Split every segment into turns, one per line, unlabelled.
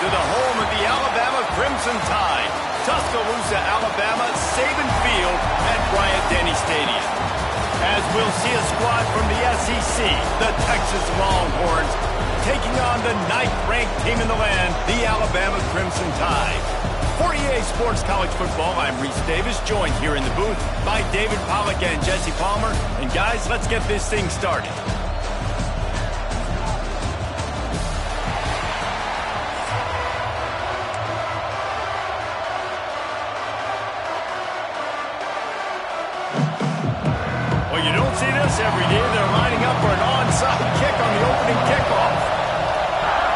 to the home of the Alabama Crimson Tide, Tuscaloosa, Alabama, Saban Field at Bryant-Denny Stadium. As we'll see a squad from the SEC, the Texas Longhorns, taking on the 9th-ranked team in the land, the Alabama Crimson Tide. For EA Sports College Football, I'm Reese Davis, joined here in the booth by David Pollack and Jesse Palmer. And guys, let's get this thing started. Well, you don't see this every day. They're lining up for an onside kick on the opening kickoff.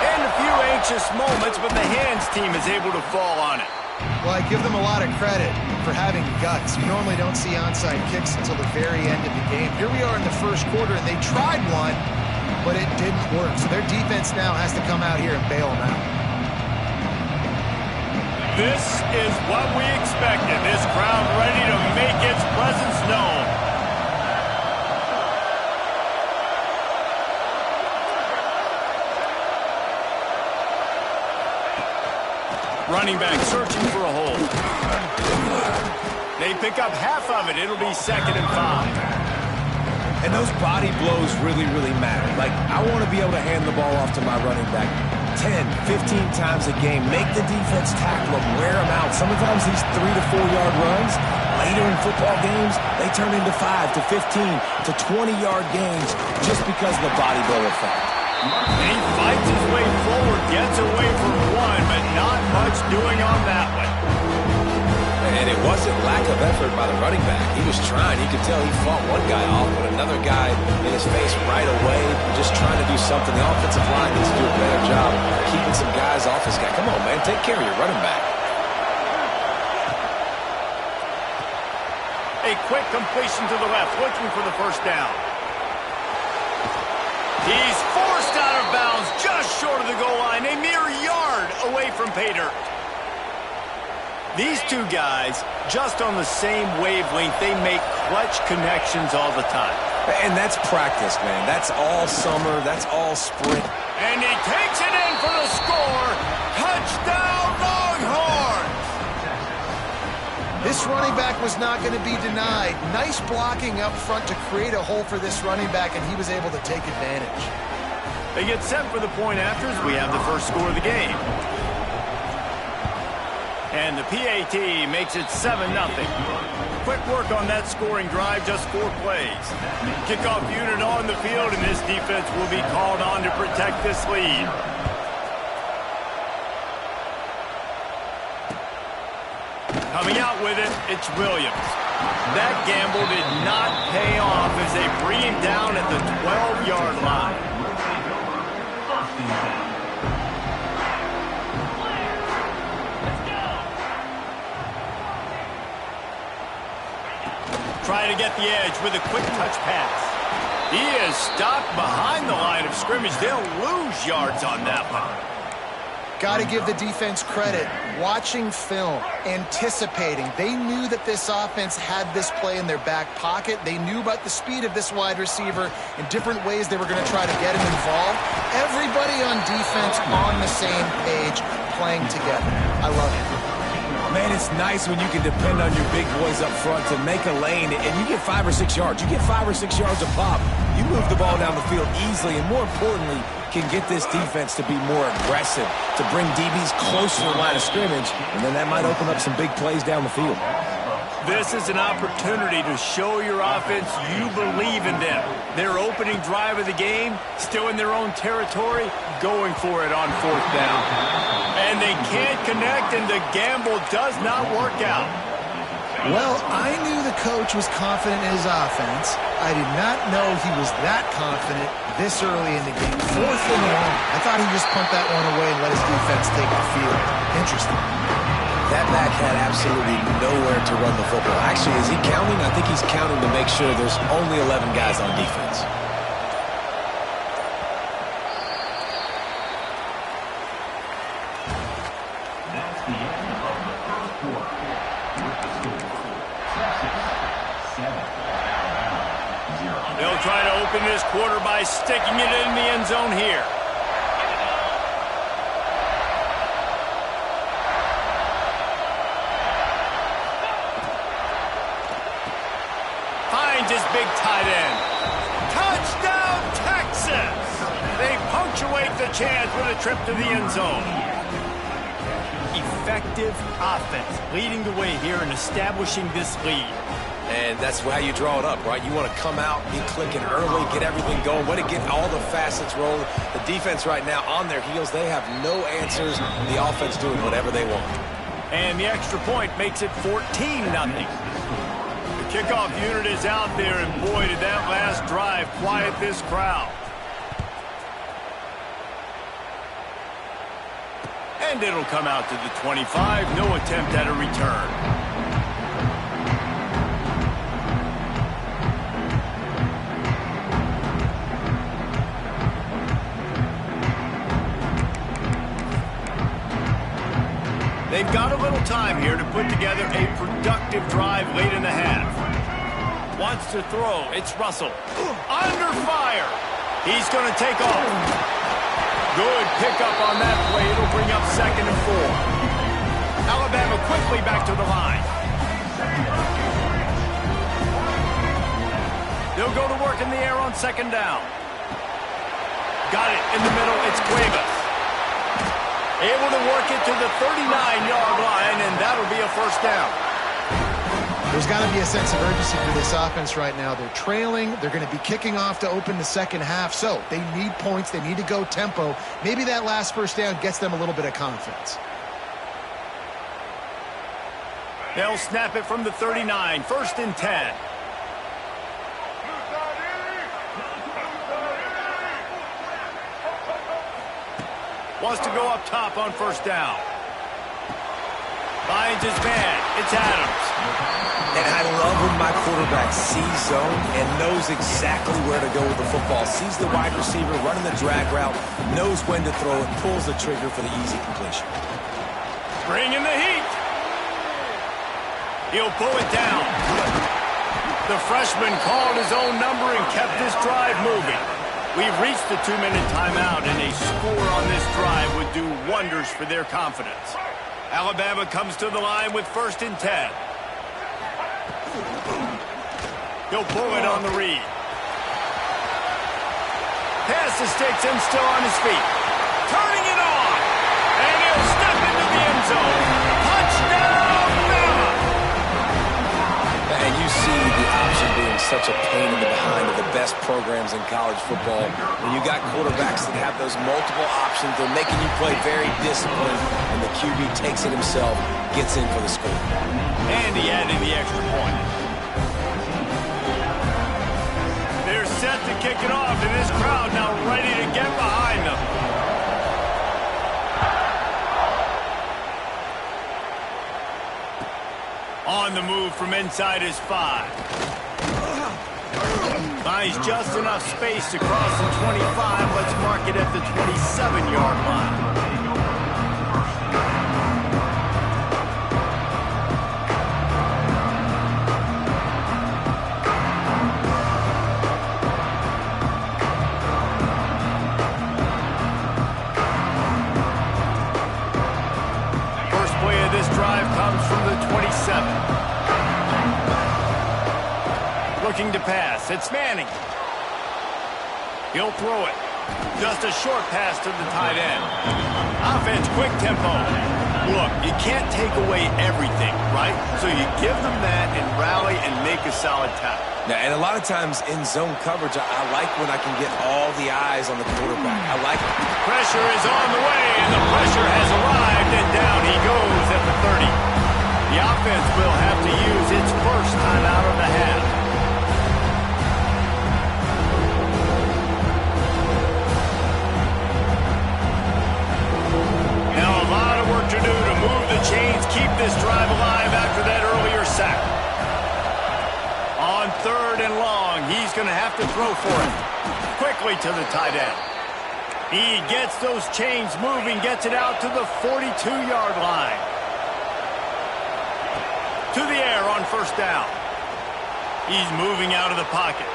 And a few anxious moments, but the hands team is able to fall on it.
Well, I give them a lot of credit for having guts. You normally don't see onside kicks until the very end of the game. Here we are in the first quarter, and they tried one, but it didn't work. So their defense now has to come out here and bail them out.
This is what we expected. This crowd ready to make its presence known. Running back searching for a hole. They pick up half of it. It'll be 2nd and 5.
And those body blows really, really matter. Like, I want to be able to hand the ball off to my running back 10, 15 times a game. Make the defense tackle him, wear him out. Sometimes these 3 to 4 yard runs, later in football games, they turn into 5 to 15 to 20-yard gains just because of the body blow effect.
He fights his way forward, gets away from one, but not much doing on that one.
And it wasn't lack of effort by the running back. He was trying. You could tell he fought one guy off, but another guy in his face right away, just trying to do something. The offensive line needs to do a better job keeping some guys off his guy. Come on, man. Take care of your running back.
A quick completion to the left, looking for the first down. He's forced out of bounds just short of the goal line, a mere yard away from pay dirt. These two guys, just on the same wavelength, they make clutch connections all the time.
And that's practice, man. That's all summer. That's all spring.
And he takes it in for the score. Touchdown, Longhorns!
This running back was not going to be denied. Nice blocking up front to create a hole for this running back, and he was able to take advantage.
They get set for the point afters. We have the first score of the game. And the PAT makes it 7-0. Quick work on that scoring drive, just 4 plays. Kickoff unit on the field, and this defense will be called on to protect this lead. Coming out with it, it's Williams. That gamble did not pay off as they bring him down at the 12-yard line. Try to get the edge with a quick touch pass. He is stopped behind the line of scrimmage. They'll lose yards on that one.
Got to give the defense credit. Watching film, anticipating. They knew that this offense had this play in their back pocket. They knew about the speed of this wide receiver and different ways they were going to try to get him involved. Everybody on defense on the same page, playing together. I love it.
Man, it's nice when you can depend on your big boys up front to make a lane, and you get 5 or 6 yards. You get 5 or 6 yards a pop. You move the ball down the field easily, and more importantly, can get this defense to be more aggressive, to bring DBs closer to the line of scrimmage, and then that might open up some big plays down the field.
This is an opportunity to show your offense you believe in them. Their opening drive of the game, still in their own territory, going for it on 4th down. And they can't connect, and the gamble does not work out.
Well, I knew the coach was confident in his offense. I did not know he was that confident this early in the game. 4th and 1. I thought he'd just punt that one away and let his defense take the field. Interesting.
That back had absolutely nowhere to run the football. Actually, is he counting? I think he's counting to make sure there's only 11 guys on defense.
That's the end of the first quarter. With the score, Texas 7, Alabama 0.
They'll try to open this quarter by sticking it in the end zone here. his big tight end. Touchdown, Texas! They punctuate the chance with a trip to the end zone. Effective offense leading the way here and establishing this lead.
And that's how you draw it up, right? You want to come out, be clicking early, get everything going, want to get all the facets rolling. The defense right now on their heels, they have no answers. The offense doing whatever they want.
And the extra point makes it 14-0. The kickoff unit is out there, and boy, did that last drive quiet this crowd. And it'll come out to the 25. No attempt at a return. They've got a little time here to put together a productive drive late in the half. Wants to throw. It's Russell. Under fire. He's going to take off. Good pickup on that play. It'll bring up 2nd and 4. Alabama quickly back to the line. They'll go to work in the air on 2nd down. Got it in the middle. It's Cuevas. Able to work it to the 39-yard line, and that'll be a 1st down.
There's got to be a sense of urgency for this offense right now. They're trailing. They're going to be kicking off to open the second half, so they need points. They need to go tempo. Maybe that last 1st down gets them a little bit of confidence.
They'll snap it from the 39, 1st and 10. Wants to go up top on 1st down. Finds his man. It's Adams.
And I love when my quarterback sees zone and knows exactly where to go with the football. Sees the wide receiver running the drag route, knows when to throw it, pulls the trigger for the easy completion.
Bringing the heat. He'll pull it down. The freshman called his own number and kept this drive moving. We've reached the 2-minute timeout, and a score on this drive would do wonders for their confidence. Alabama comes to the line with 1st and 10. He'll pull it on the read. Pass to Sticks and still on his feet. Turning it on. And he'll step into the end zone. Touchdown, Bama!
And you see the option being such a pain in the behind of the best programs in college football. When you got quarterbacks that have those multiple options, they're making you play very disciplined, and the QB takes it himself, gets in for the score.
And he added the extra point. They're set to kick it off, and this crowd now ready to get behind them. On the move from inside his 5. Buys just enough space to cross the 25. Let's mark it at the 27-yard line. First play of this drive comes from the 27. Looking to pass. It's Manning. He'll throw it. Just a short pass to the tight end. Offense, quick tempo. Look, you can't take away everything, right? So you give them that and rally and make a solid tackle.
Now, and a lot of times in zone coverage, I like when I can get all the eyes on the quarterback. I like it.
Pressure is on the way, and the pressure has arrived, and down he goes at the 30. The offense will have to use its first time out of the half. To do to move the chains, keep this drive alive after that earlier sack. On 3rd and long, he's going to have to throw for it. Quickly to the tight end. He gets those chains moving, gets it out to the 42-yard line. To the air on 1st down. He's moving out of the pocket.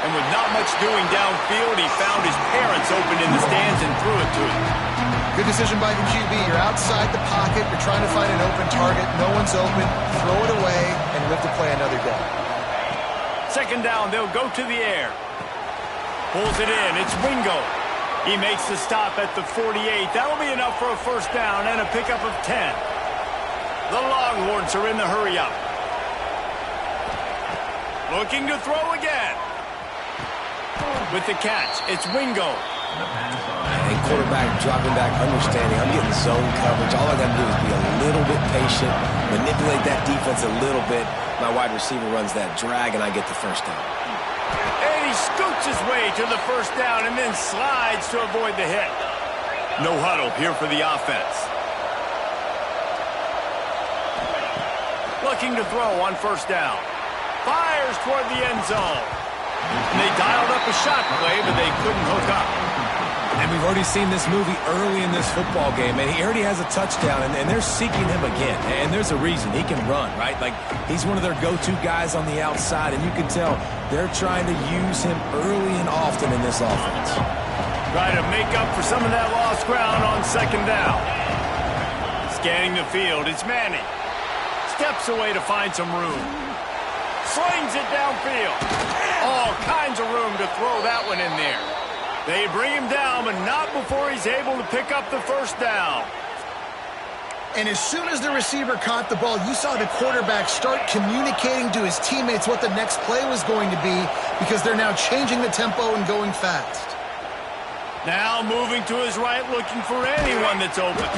And with not much doing downfield, he found his parents open in the stands and threw it to him.
Good decision by the QB. You're outside the pocket. You're trying to find an open target. No one's open. Throw it away and live to play another day.
Second down, they'll go to the air. Pulls it in. It's Wingo. He makes the stop at the 48. That'll be enough for a first down and a pickup of 10. The Longhorns are in the hurry-up. Looking to throw again. With the catch, it's Wingo.
And quarterback dropping back, understanding I'm getting zone coverage. All I got to do is be a little bit patient, manipulate that defense a little bit. My wide receiver runs that drag, and I get the first down.
And he scoots his way to the first down and then slides to avoid the hit. No huddle here for the offense. Looking to throw on first down. Fires toward the end zone. And they dialed up a shot play, but they couldn't hook up.
And we've already seen this movie early in this football game, and he already has a touchdown, and they're seeking him again. And there's a reason. He can run, right? Like, he's one of their go-to guys on the outside, and you can tell they're trying to use him early and often in this offense.
Trying to make up for some of that lost ground on second down. Scanning the field, it's Manning. Steps away to find some room. Slings it downfield. All kinds of room to throw that one in there. They bring him down, but not before he's able to pick up the first down.
And as soon as the receiver caught the ball, you saw the quarterback start communicating to his teammates what the next play was going to be, because they're now changing the tempo and going fast.
Now moving to his right, looking for anyone that's open.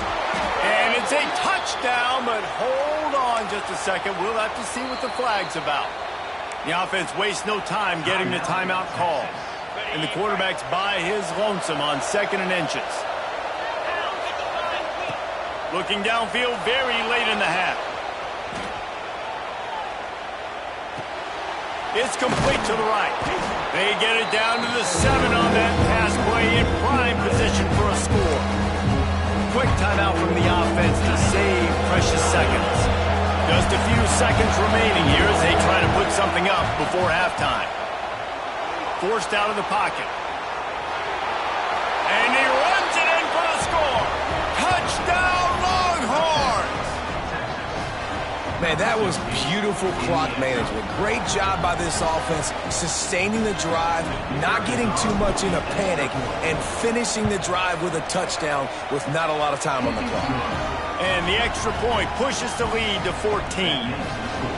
And it's a touchdown, but hold on just a second. We'll have to see what the flag's about. The offense wastes no time getting the timeout call. And the quarterback's by his lonesome on 2nd and inches. Looking downfield very late in the half. It's complete to the right. They get it down to the 7 on that pass play, in prime position for a score. Quick timeout from the offense to save precious seconds. Just a few seconds remaining here as they try to put something up before halftime. Forced out of the pocket. And he runs it in for the score. Touchdown, Longhorns!
Man, that was beautiful clock management. Great job by this offense, sustaining the drive, not getting too much in a panic, and finishing the drive with a touchdown with not a lot of time on the clock.
And the extra point pushes the lead to 14.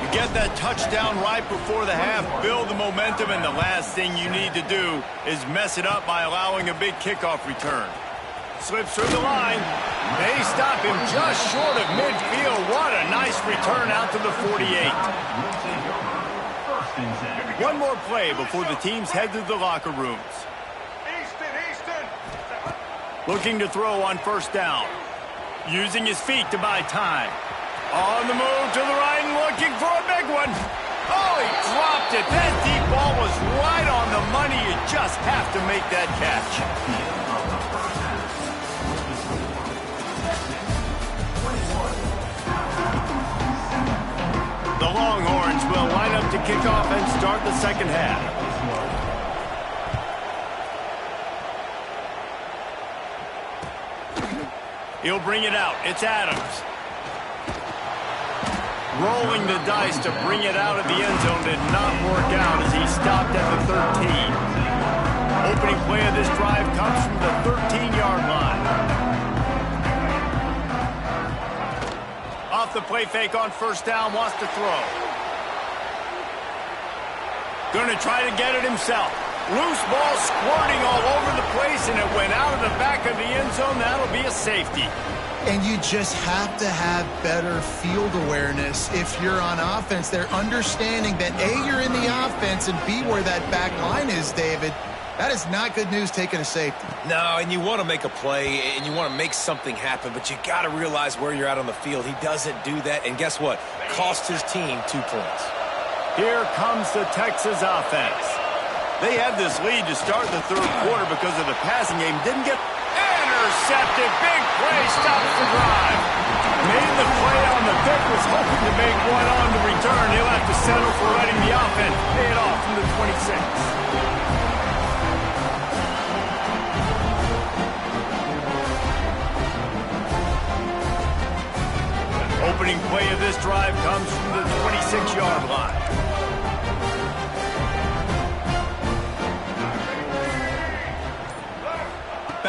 You get that touchdown right before the half, build the momentum, and the last thing you need to do is mess it up by allowing a big kickoff return. Slips through the line. They stop him just short of midfield. What a nice return out to the 48. One more play before the teams head to the locker rooms. Looking to throw on first down. Using his feet to buy time. On the move to the right and looking for a big one. Oh, he dropped it. That deep ball was right on the money. You just have to make that catch. The Longhorns will line up to kick off and start the second half. He'll bring it out. It's Adams. Rolling the dice to bring it out of the end zone did not work out as he stopped at the 13. Opening play of this drive comes from the 13-yard line. Off the play fake on first down, wants to throw. Going to try to get it himself. Loose ball squirting all over the place, and it went out of the back of the end zone. That'll be a safety.
And you just have to have better field awareness if you're on offense. They're understanding that A, you're in the offense, and B, where that back line is, David. That is not good news taking a safety.
No, and you want to make a play, and you want to make something happen, but you got to realize where you're at on the field. He doesn't do that, and guess what? Cost his team 2 points.
Here comes the Texas offense. They had this lead to start the third quarter because of the passing game. Didn't get intercepted. Big play, stops the drive. Made the play on the pick, was hoping to make one on the return. He'll have to settle for letting the offense pay it off from the 26. Opening play of this drive comes from the 26-yard line.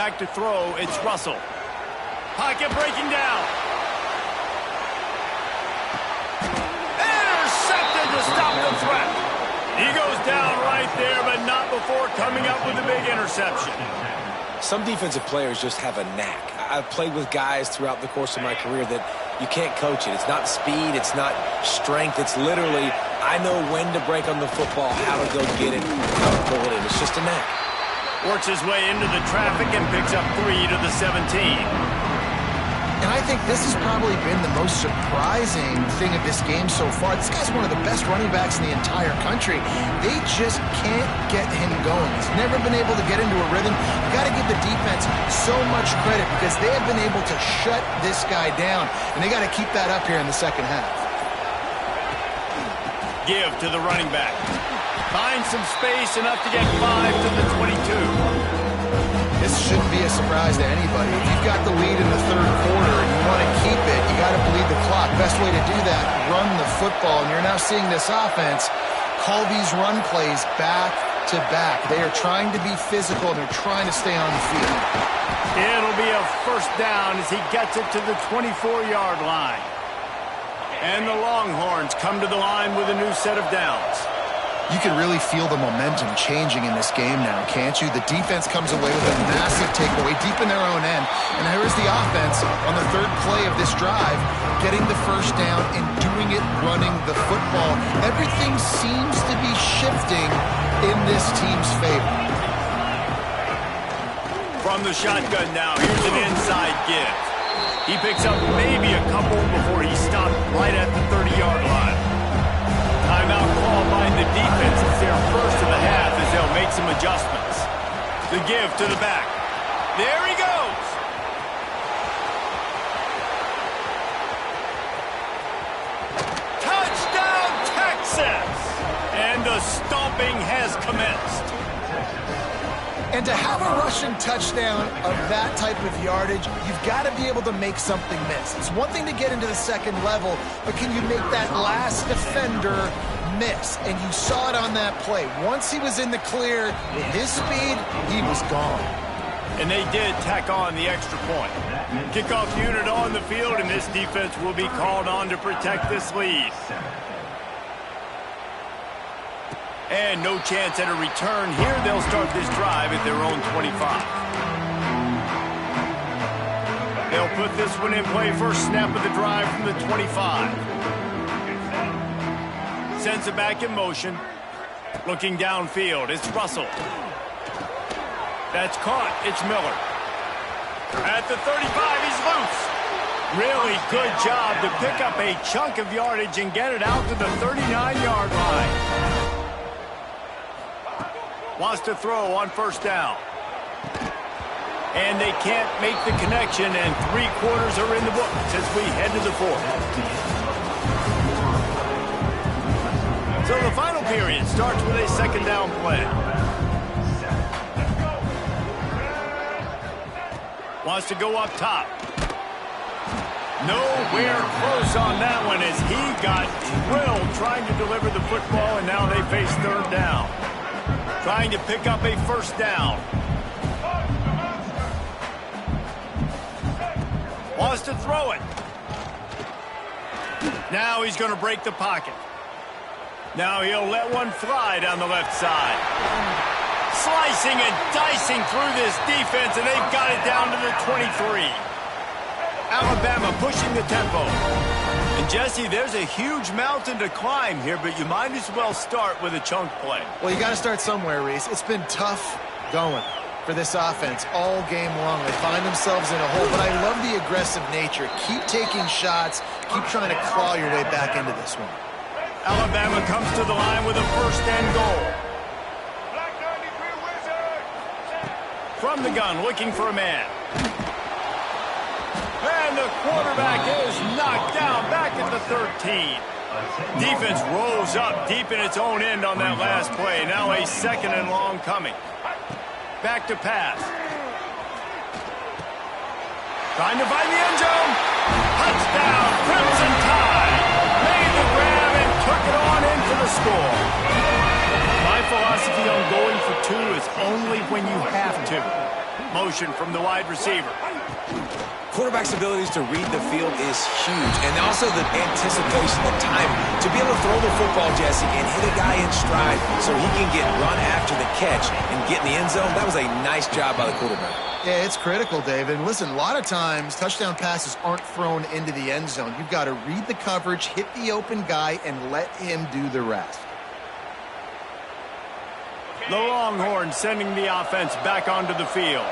back to throw. It's Russell. Pocket breaking down. Intercepted to stop the threat. He goes down right there, but not before coming up with a big interception.
Some defensive players just have a knack. I've played with guys throughout the course of my career that you can't coach it. It's not speed. It's not strength. It's literally, I know when to break on the football, how to go get it, how to pull it in. It's just a knack.
Works his way into the traffic and picks up 3 to the 17.
And I think this has probably been the most surprising thing of this game so far. This guy's one of the best running backs in the entire country. They just can't get him going. He's never been able to get into a rhythm. You got to give the defense so much credit because they have been able to shut this guy down, and they got to keep that up here in the second half.
Give to the running back. Finds some space enough to get 5 to the 22.
This shouldn't be a surprise to anybody. If you've got the lead in the third quarter and you want to keep it, you got to bleed the clock. Best way to do that, run the football. And you're now seeing this offense call these run plays back to back. They are trying to be physical, and they're trying to stay on the field.
It'll be a first down as he gets it to the 24-yard line. And the Longhorns come to the line with a new set of downs.
You can really feel the momentum changing in this game now, can't you? The defense comes away with a massive takeaway deep in their own end. And here's the offense on the third play of this drive, getting the first down and doing it running the football. Everything seems to be shifting in this team's favor.
From the shotgun now, here's an inside give. He picks up maybe a couple before he stopped right at the 30-yard line. Timeout called by the defense. It's their first of the half as they'll make some adjustments. The give to the back. There he goes. Touchdown, Texas! And the stomping has commenced.
And to have a rushing touchdown of that type of yardage, you've got to be able to make something miss. It's one thing to get into the second level, but can you make that last defender miss? And you saw it on that play. Once he was in the clear, with his speed, he was gone.
And they did tack on the extra point. Kickoff unit on the field, and this defense will be called on to protect this lead. And no chance at a return here. They'll start this drive at their own 25. They'll put this one in play first snap of the drive from the 25. Sends it back in motion. Looking downfield, it's Russell. That's caught. It's Miller. At the 35, he's loose. Really good job to pick up a chunk of yardage and get it out to the 39-yard line. Wants to throw on first down. And they can't make the connection, and 3/4 are in the books as we head to the fourth. So the final period starts with a second down play. Wants to go up top. Nowhere close on that one as he got drilled trying to deliver the football, and now they face third down. Trying to pick up a first down. Wants to throw it. Now he's going to break the pocket. Now he'll let one fly down the left side. Slicing and dicing through this defense, and they've got it down to the 23. Alabama pushing the tempo. And Jesse, there's a huge mountain to climb here, but you might as well start with a chunk play.
Well, you got to start somewhere, Reese. It's been tough going for this offense all game long. They find themselves in a hole, but I love the aggressive nature. Keep taking shots. Keep trying to claw your way back into this one.
Alabama comes to the line with a first and goal. From the gun, looking for a man. And the quarterback is knocked down back at the 13. Defense rolls up deep in its own end on that last play. Now a second and long coming. Back to pass. Trying to find the end zone. Touchdown, Crimson Tide. Made the grab and took it on in for the score. My philosophy on going for two is only when you have to. Motion from the wide receiver.
Quarterback's abilities to read the field is huge, and also the anticipation, the timing. To be able to throw the football, Jesse, and hit a guy in stride so he can get run after the catch and get in the end zone, that was a nice job by the quarterback.
Yeah, it's critical, David. And listen, a lot of times touchdown passes aren't thrown into the end zone. You've got to read the coverage, hit the open guy, and let him do the rest.
The Longhorns sending the offense back onto the field.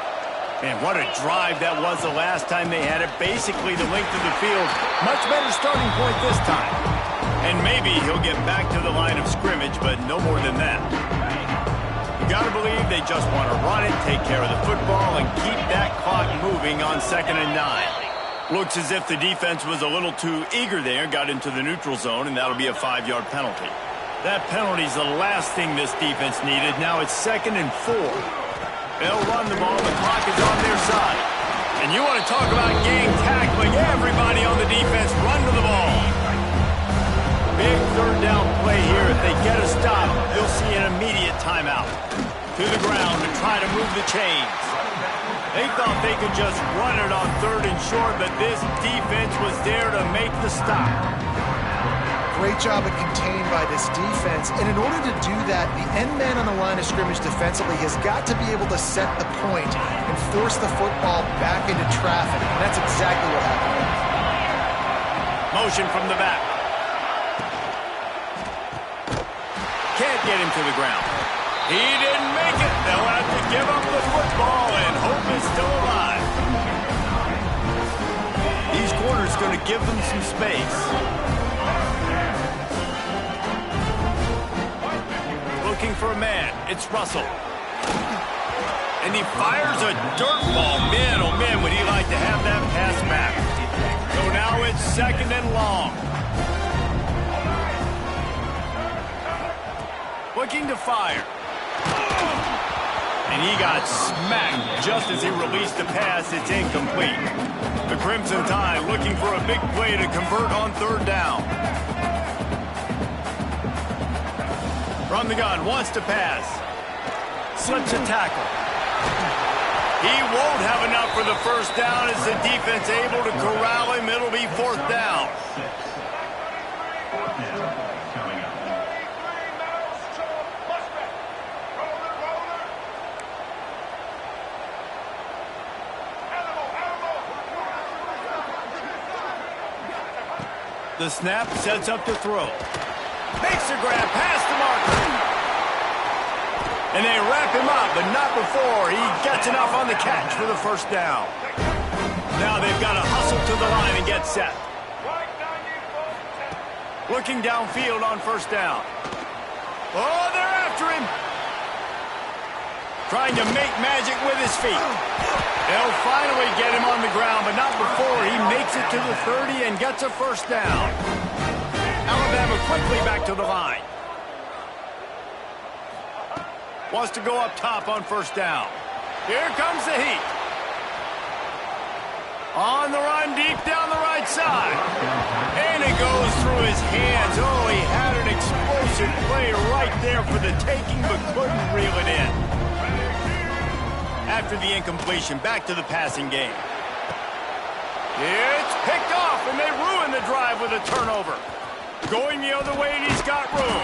Man, what a drive that was the last time they had it. Basically the length of the field. Much better starting point this time. And maybe he'll get back to the line of scrimmage, but no more than that. You got to believe they just want to run it, take care of the football, and keep that clock moving on 2nd and 9. Looks as if the defense was a little too eager there, got into the neutral zone, and that'll be a 5-yard penalty. That penalty's the last thing this defense needed. Now it's 2nd and 4. They'll run the ball. The clock is on their side. And you want to talk about gang tackling. Everybody on the defense run to the ball. Big 3rd down play here. If they get a stop, you'll see an immediate timeout. To the ground to try to move the chains. They thought they could just run it on 3rd and short, but this defense was there to make the stop.
Great job of contained by this defense. And in order to do that, the end man on the line of scrimmage defensively has got to be able to set the point and force the football back into traffic. And that's exactly what happened.
Motion from the back. Can't get him to the ground. He didn't make it. They'll have to give up the football, and hope is still alive. These corners going to give them some space. Looking for a man. It's Russell. And he fires a dirt ball. Man, oh man, would he like to have that pass back. So now it's 2nd and long. Looking to fire. And he got smacked just as he released the pass. It's incomplete. The Crimson Tide looking for a big play to convert on 3rd down. From the gun, wants to pass. Slips a tackle. He won't have enough for the 1st down as the defense able to corral him. It'll be 4th down. The snap sets up to throw. Makes the grab past the marker. And they wrap him up, but not before he gets enough on the catch for the 1st down. Now they've got to hustle to the line and get set. Looking downfield on 1st down. Oh, they're after him. Trying to make magic with his feet. They'll finally get him on the ground, but not before he makes it to the 30 and gets a 1st down. Alabama quickly back to the line. Wants to go up top on 1st down. Here comes the heat. On the run, deep down the right side. And it goes through his hands. Oh, he had an explosive play right there for the taking, but couldn't reel it in. After the incompletion, back to the passing game. It's picked off, and they ruin the drive with a turnover. Going the other way, and he's got room.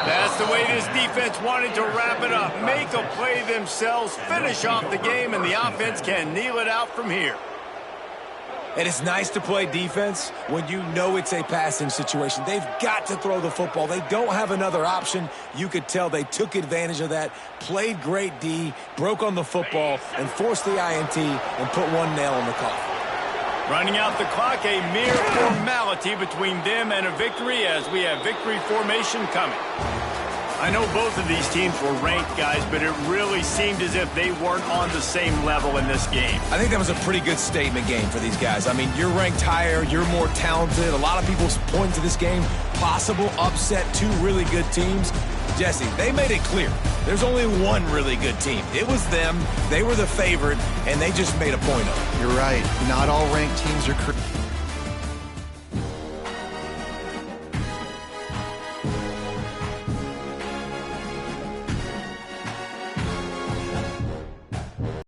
That's the way this defense wanted to wrap it up. Make a play themselves, finish off the game, and the offense can kneel it out from here.
And it's nice to play defense when you know it's a passing situation. They've got to throw the football. They don't have another option. You could tell they took advantage of that, played great D, broke on the football, and forced the INT and put one nail in the coffin.
Running out the clock, a mere formality between them and a victory as we have victory formation coming. I know both of these teams were ranked, guys, but it really seemed as if they weren't on the same level in this game.
I think that was a pretty good statement game for these guys. I mean, you're ranked higher, you're more talented. A lot of people point to this game, possible upset, 2 really good teams. Jesse, they made it clear. There's only one really good team. It was them. They were the favorite, and they just made a point of it.
You're right. Not all ranked teams are